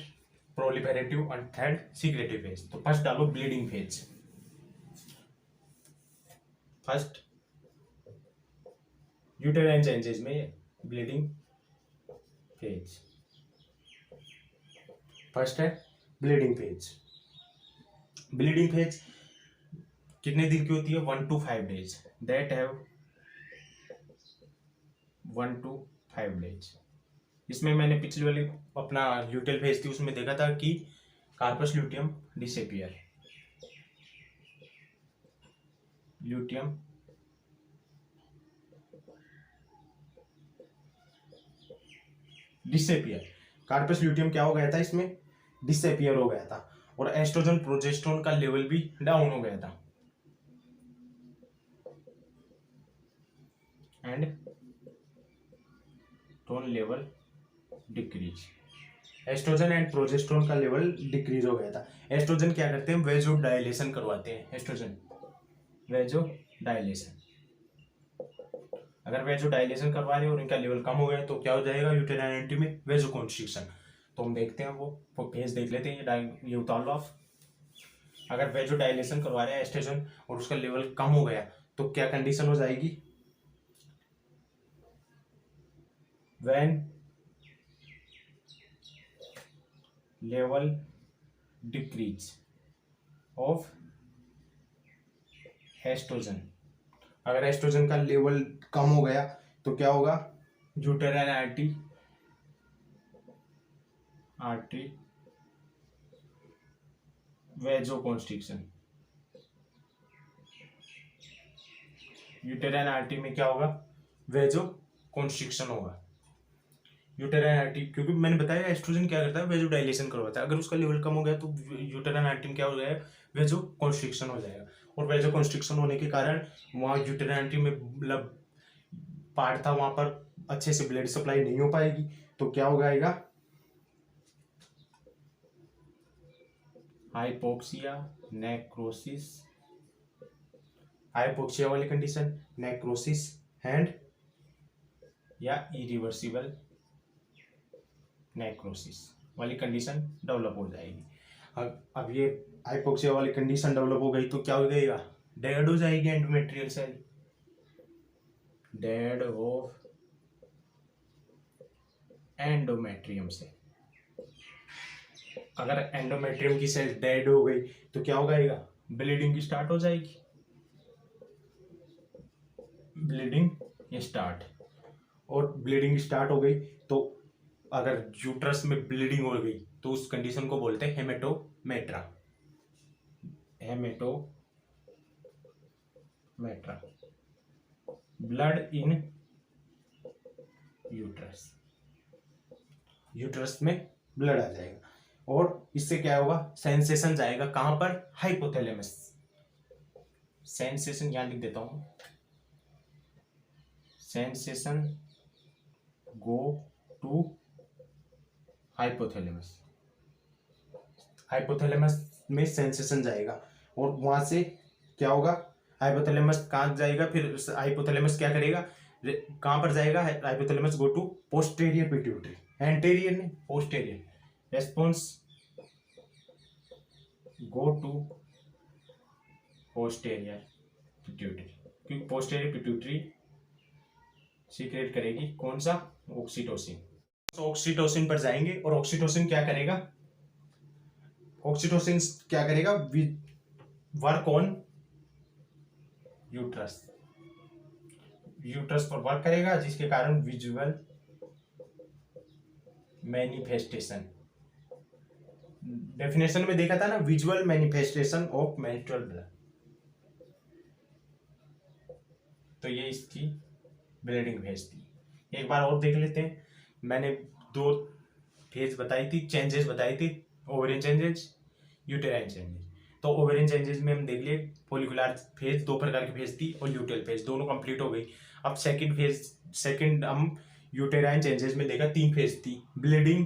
प्रोलिफेरेटिव और थर्ड सीक्रेटिव फेज। तो फर्स्ट डालो bleeding phase. First uterine changes में ब्लीडिंग फेज, फर्स्ट है ब्लीडिंग फेज। ब्लीडिंग फेज कितने दिन की होती है? 1 to 5 days, that have 1 to 5 days। इसमें मैंने पिछली वाली अपना ल्यूटेल फेज थी उसमें देखा था कि corpus luteum disappear, luteum disappear, corpus luteum क्या हो गया था इसमें? डिसअपियर हो गया था, और एस्ट्रोजन प्रोजेस्टेरोन का लेवल भी डाउन हो गया था, and tone level decrease. Oestrogen and progesterone का लेवल डिक्रीज हो गया था। एस्ट्रोजन क्या करते हैं? वेजो डायलेशन करवाते हैं। एस्ट्रोजन वेजो डायलेशन, अगर वेजो डायलेशन करवा रहे और इनका लेवल कम हो गया तो क्या हो जाएगा? यूटेराइन एंटी में वेजो कॉन्स्ट्रिक्शन। तो हम देखते हैं वो फेज देख लेते हैं, ये उतार लो आप। अगर वेजो डायलेशन करवा रहे हैं एस्ट्रोजन और उसका लेवल कम हो गया तो क्या कंडीशन हो जाएगी? When level decrease of oestrogen, अगर एस्ट्रोजन का लेवल कम हो गया तो क्या होगा? Uterine artery vasoconstriction. Uterine artery में क्या होगा? वेजो कॉन्स्ट्रिक्शन होगा। यूटेराइन आर्टरी, क्योंकि मैंने बताया एस्ट्रोजन क्या करता है? वेजो डायलेशन करवाता है। अगर उसका लेवल कम हो गया तो यूटेराइन आर्टरी में क्या हो जाएगा? वेजो कॉन्स्ट्रिक्शन हो जाएगा, और वेजो कॉन्स्ट्रिक्शन होने के कारण वहाँ यूटेराइन आर्टरी में मतलब पार्ट था वहां पर अच्छे से ब्लड सप्लाई नहीं हो पाएगी, तो क्या हो जाएगा? हाइपोक्सिया, नेक्रोसिस, हाइपोक्सिया वाली कंडीशन, नेक्रोसिस एंड या इरिवर्सिबल नेक्रोसिस वाली कंडीशन डेवलप हो जाएगी। अब ये हाइपोक्सिया वाली कंडीशन डेवलप हो गई तो क्या हो जाएगा? डेड हो जाएगी endometrial cell, dead of endometrium से। अगर एंडोमेट्रियम की सेल डेड हो गई तो क्या हो जाएगा? ब्लीडिंग की स्टार्ट हो जाएगी, ब्लीडिंग स्टार्ट। और ब्लीडिंग स्टार्ट हो गई तो अगर यूट्रस में ब्लीडिंग हो गई तो उस कंडीशन को बोलते हैं हेमेटोमेट्रा, हेमेटोमेट्रा, ब्लड इन यूट्रस, यूट्रस में ब्लड आ जाएगा, और इससे क्या होगा? सेंसेशन जाएगा कहां पर? हाइपोथैलेमस। सेंसेशन यहां लिख देता हूं, sensation go to hypothalamus, hypothalamus में सेंसेशन जाएगा, और वहां से क्या होगा? हाइपोथैलेमस कहां जाएगा? फिर हाइपोथैलेमस क्या करेगा? कहां पर जाएगा? Hypothalamus go to posterior pituitary, anterior नहीं, posterior, response go to posterior pituitary, क्योंकि पोस्टेरियर पिट्यूटरी सीक्रेट करेगी कौन सा? ऑक्सीटोसिन। तो ऑक्सीटोसिन पर जाएंगे, और ऑक्सीटोसिन क्या करेगा? ऑक्सीटोसिन क्या करेगा? वर्क ऑन यूट्रस, यूट्रस पर वर्क करेगा, जिसके कारण विजुअल मैनिफेस्टेशन, डेफिनेशन में देखा था ना, visual manifestation of menstrual blood. तो ये इसकी ब्लीडिंग फेज थी। एक बार और देख लेते हैं। मैंने 2 फेज बताई थी, चेंजेस बताई थी, ओवेरियन चेंजेस, यूटेराइन चेंजेस। तो ओवेरियन चेंजेस में हम देख लिए फोलिकुलर फेज 2 प्रकार की फेज थी और ल्यूटेल फेज, दोनों कंप्लीट हो गई। अब सेकंड हम यूटेराइन चेंजेस में देखा 3 फेज थी, ब्लीडिंग,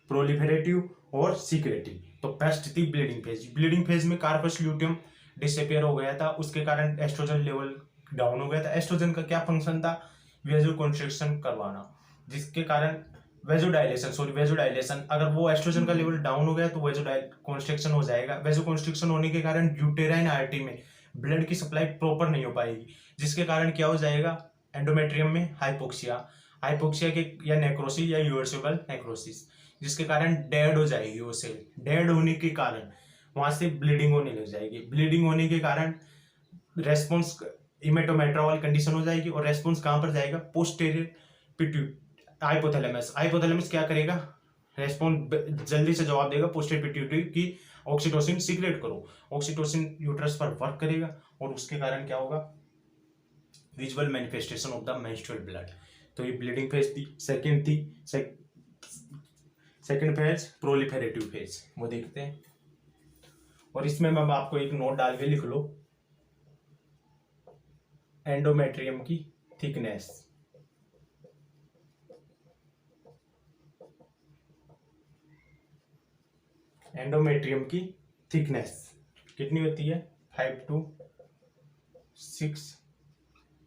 प्रोलिफेरेटिव और सीक्रेटिव। तो फर्स्ट थी ब्लीडिंग फेज। ब्लीडिंग फेज में कार्पस ल्यूटियम डिसअपियर हो गया था, उसके कारण एस्ट्रोजन लेवल डाउन हो गया था। एस्ट्रोजन का क्या फंक्शन था? वेजो कंस्ट्रिक्शन करवाना, जिसके कारण वेजोडाइलेशन, अगर वो एस्ट्रोजन का लेवल डाउन हो गया तो वेजो कॉन्स्ट्रिक्शन हो जाएगा। वेजो कॉन्स्ट्रिक्शन होने के कारण यूटेराइन आर्टरी में ब्लड की सप्लाई प्रॉपर नहीं हो पाएगी, जिसके कारण क्या हो जाएगा? एंडोमेट्रियम में हाइपोक्सिया के या नेक्रोसिस या यूवर्सिबल नेक्रोसिस, जिसके कारण डेड हो जाएगी वो सेल। डेड होने के कारण वहां से ब्लीडिंग होने लग जाएगी। ब्लीडिंग होने के कारण रेस्पॉन्स इमेटोमेट्रा वाली कंडीशन हो जाएगी और रेस्पॉन्स कहां पर जाएगा? Posterior hypothalamus. हाइपोथैलेमस क्या करेगा? रेस्पॉन्स जल्दी से जवाब देगा पोस्टीरियर पिट्यूटरी की ऑक्सीटोसिन सीक्रेट करो। ऑक्सीटोसिन यूट्रस पर वर्क करेगा और उसके कारण क्या होगा? Visual manifestation of the menstrual blood. तो ये ब्लीडिंग फेज थी। सेकंड फेज प्रोलिफेरेटिव फेज, वो देखते हैं। और इसमें मैं आपको एक नोट डाल के लिख लो, एंडोमेट्रियम की थिकनेस। एंडोमेट्रियम की थिकनेस कितनी होती है? 5 to 6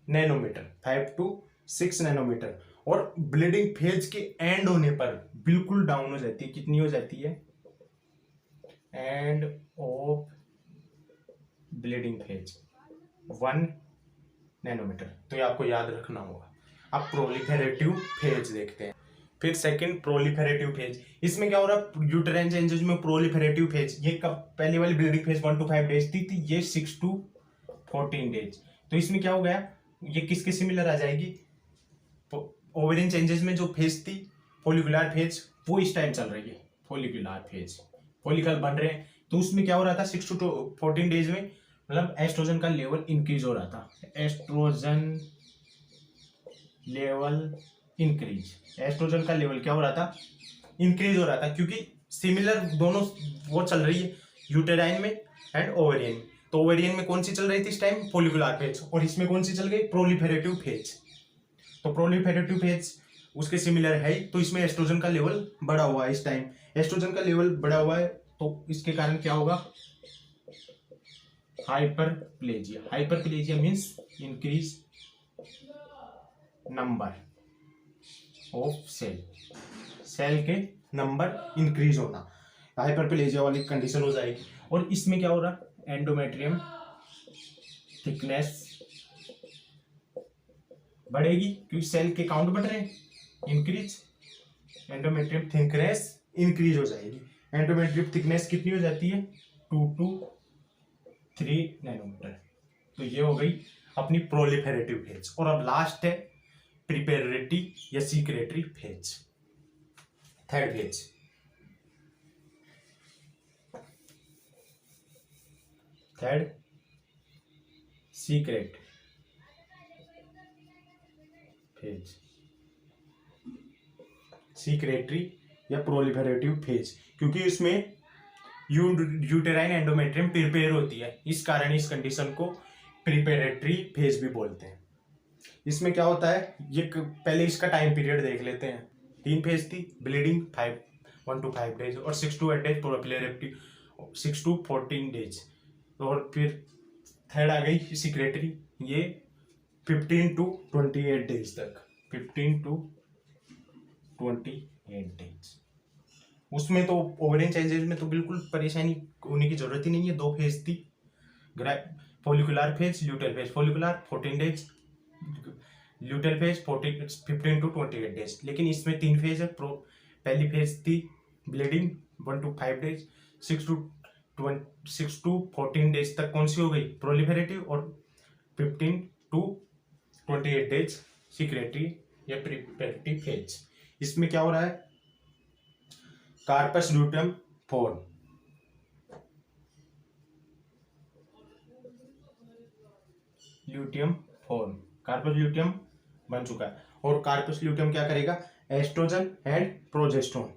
नैनोमीटर, 5 to 6 नैनोमीटर। और ब्लीडिंग फेज के एंड होने पर बिल्कुल डाउन हो जाती है। कितनी हो जाती है? End of bleeding phase 1 nanometre. तो ये आपको याद रखना होगा। अब प्रोलिफेरेटिव फेज देखते हैं। फिर सेकंड प्रोलिफेरेटिव फेज, इसमें क्या हो रहा है? यूटेराइन चेंजेस में प्रोलिफेरेटिव फेज, ये कब? पहली वाली ब्लीडिंग फेज 1 to 5 डेज थी, ये 6 to 14 डेज। तो इसमें क्या हो गया? ये किसके सिमिलर आ जाएगी? ओवेरियन चेंजेस में जो फेज थी फोलिकुलर फेज, वो इस टाइम चल रही है। फोलिकुलर फेज, फोलिकल बन रहे हैं, तो उसमें क्या हो रहा था? 6 to 14 डेज में मतलब एस्ट्रोजन का लेवल इंक्रीज हो रहा था। एस्ट्रोजन लेवल इंक्रीज, एस्ट्रोजन का लेवल क्या हो रहा था? इंक्रीज हो रहा था, क्योंकि सिमिलर दोनों वो चल रही है यूटेराइन में एंड ओवेरियन में। तो ओवेरियन में कौन सी चल रही थी इस टाइम? Follicular phase. और इसमें कौन सी चल गई? Proliferative phase. तो प्रोलिफेरेटिव फेज उसके सिमिलर है, तो इसमें एस्ट्रोजन का लेवल बढ़ा हुआ है। इस टाइम एस्ट्रोजन का लेवल बढ़ा हुआ है, तो इसके कारण क्या होगा? Hyperplasia. Hyperplasia means increase number of cell के नंबर इंक्रीज होना, हाइपरप्लेजिया वाली कंडीशन हो जाएगी। और इसमें क्या हो रहा? एंडोमेट्रियम थिकनेस बढ़ेगी, क्योंकि सेल के काउंट बढ़ रहे हैं, इंक्रीज। एंडोमेट्रियम थिकनेस इंक्रीज हो जाएगी। एंडोमेट्रियम थिकनेस कितनी हो जाती है? 2 to 3 नैनोमीटर। तो ये हो गई अपनी प्रोलिफेरेटिव फेज। और अब लास्ट है प्रिपेरेटरी या secretory phase, third phase. Third secret phase, secretory या प्रोलिफेरेटिव फेज, क्योंकि इसमें यूटेराइन एंडोमेट्रियम प्रिपेयर होती है, इस कारण इस कंडीशन को प्रिपेरेटरी फेज भी बोलते हैं। इसमें क्या होता है? ये पहले इसका टाइम पीरियड देख लेते हैं। 3 फेज थी, ब्लीडिंग 1 to 5 डेज और 6 to 8 days proliferative 6 to 14 days. और फिर थर्ड आ गई सीक्रेटरी, ये 15 to 28 डेज तक, 15 to 28 डेज। उसमें तो ओवेरियन चेंजेस में तो बिल्कुल परेशानी होने की जरूरत ही नहीं है। 2 फेज थी, follicular phase, luteal phase. Follicular 14 days, luteal phase 15 to 28 days. लेकिन इसमें 3 फेज है। पहली फेज थी bleeding 1 to 5 days, 6 to 14 days तक कौन सी हो गई? प्रोलिफेरेटिव। और 15 to 28 डेज सीक्रेटरी या प्रिपेरेटिव फेज। इसमें क्या हो रहा है? Corpus luteum form, luteum form, corpus luteum बन चुका है। और कार्पस ल्यूटियम क्या करेगा, एस्ट्रोजन एंड प्रोजेस्टेरोन,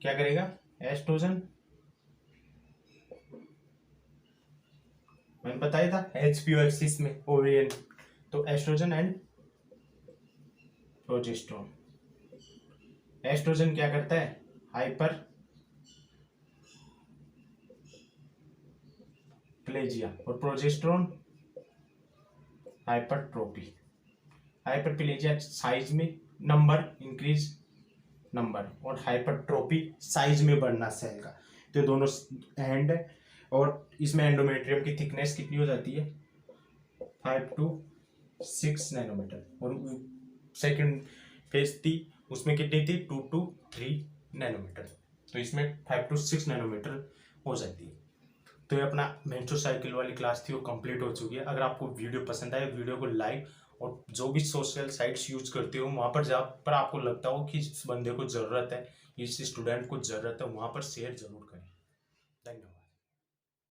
क्या करेगा, एस्ट्रोजन, मैंने बताया था HPO एक्सिस में ओवेरियन, तो एस्ट्रोजन एंड प्रोजेस्टेरोन। एस्ट्रोजन क्या करता है, हाइपर प्लेजिया, और प्रोजेस्टेरोन हाइपरट्रोपी। हाइपरप्लेजिया साइज में नंबर इंक्रीज नंबर, और हाइपरट्रोपी साइज में बढ़ना सेल का, तो दोनों एंड है। और इसमें एंडोमेट्रियम की थिकनेस कितनी हो जाती है, 5 to 6 नैनोमीटर, और सेकंड फेज थी उसमें कितनी थी, 2 to 3 नैनोमीटर, तो इसमें 5 to 6 नैनोमीटर हो जाती है। तो ये अपना मेंस्ट्रुअल साइकिल वाली क्लास थी वो कंप्लीट हो चुकी है। अगर आपको वीडियो पसंद आए, वीडियो को लाइक, और जो भी सोशल साइट्स यूज करते हो वहाँ पर जहाँ पर आपको लगता हो कि इस बंदे को ज़रूरत है, इस स्टूडेंट को ज़रूरत है, वहाँ पर शेयर जरूर करें। धन्यवाद।